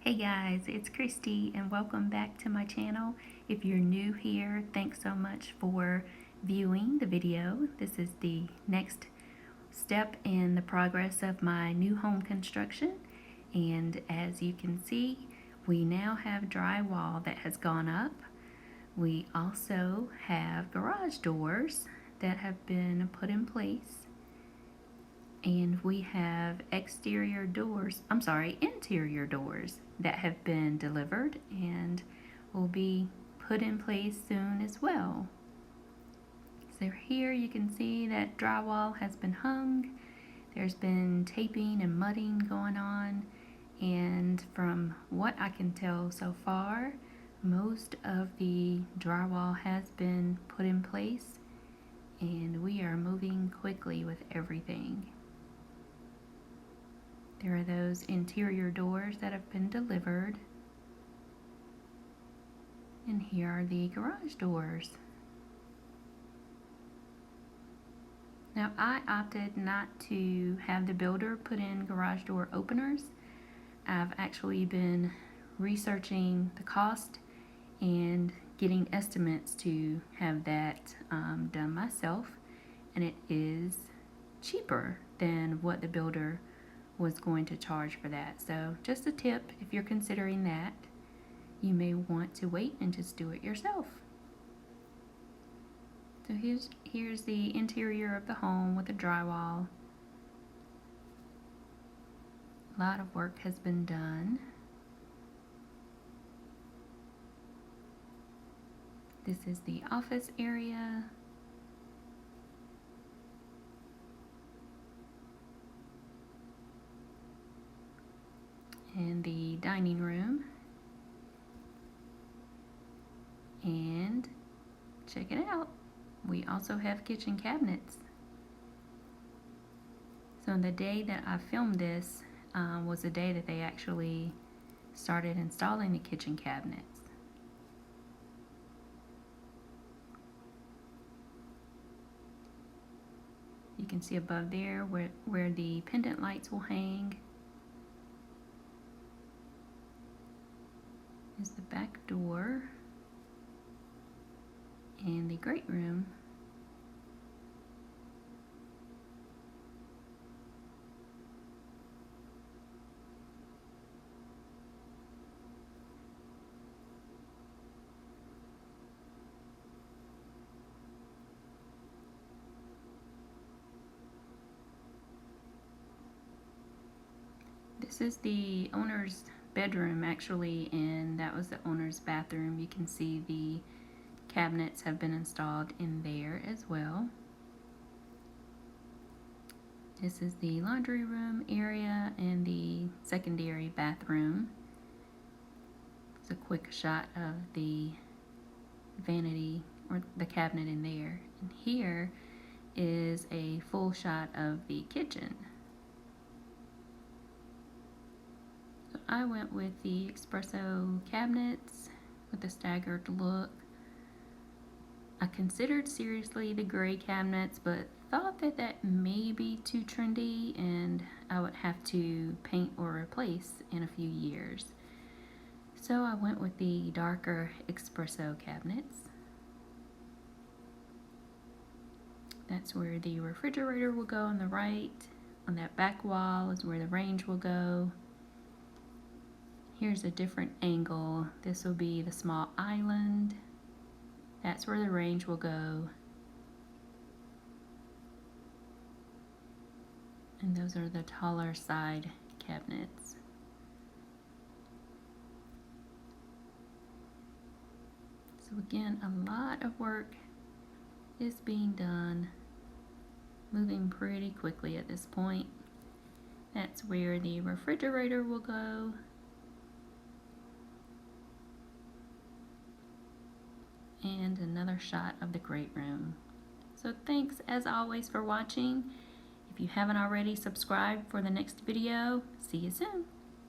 Hey guys, it's Christy and welcome back to my channel. If you're new here, thanks so much for viewing the video. This is the next step in the progress of my new home construction, and as you can see, we now have drywall that has gone up. We also have garage doors that have been put in place, and we have interior doors that have been delivered and will be put in place soon as well. So here you can see that drywall has been hung. There's been taping and mudding going on, and from what I can tell so far, most of the drywall has been put in place, and we are moving quickly with everything. There are those interior doors that have been delivered. And here are the garage doors. Now, I opted not to have the builder put in garage door openers. I've actually been researching the cost and getting estimates to have that done myself, and it is cheaper than what the builder was going to charge for that. So just a tip, if you're considering that, you may want to wait and just do it yourself. So here's the interior of the home with the drywall. A lot of work has been done. This is the office area. And the dining room. And check it out, we also have kitchen cabinets. So the day that I filmed this was the day that they actually started installing the kitchen cabinets. You can see above there where the pendant lights will hang is the back door and the great room. This is the owner's bedroom actually, and that was the owner's bathroom. You can see the cabinets have been installed in there as well. This is the laundry room area and the secondary bathroom. It's a quick shot of the vanity or the cabinet in there. And here is a full shot of the kitchen. So I went with the espresso cabinets with a staggered look. I considered seriously the gray cabinets, but thought that may be too trendy and I would have to paint or replace in a few years. So I went with the darker espresso cabinets. That's where the refrigerator will go on the right. On that back wall is where the range will go. Here's a different angle. This will be the small island. That's where the range will go. And those are the taller side cabinets. So again, a lot of work is being done, moving pretty quickly at this point. That's where the refrigerator will go. And another shot of the great room. So thanks as always for watching. If you haven't already, subscribe for the next video. See you soon.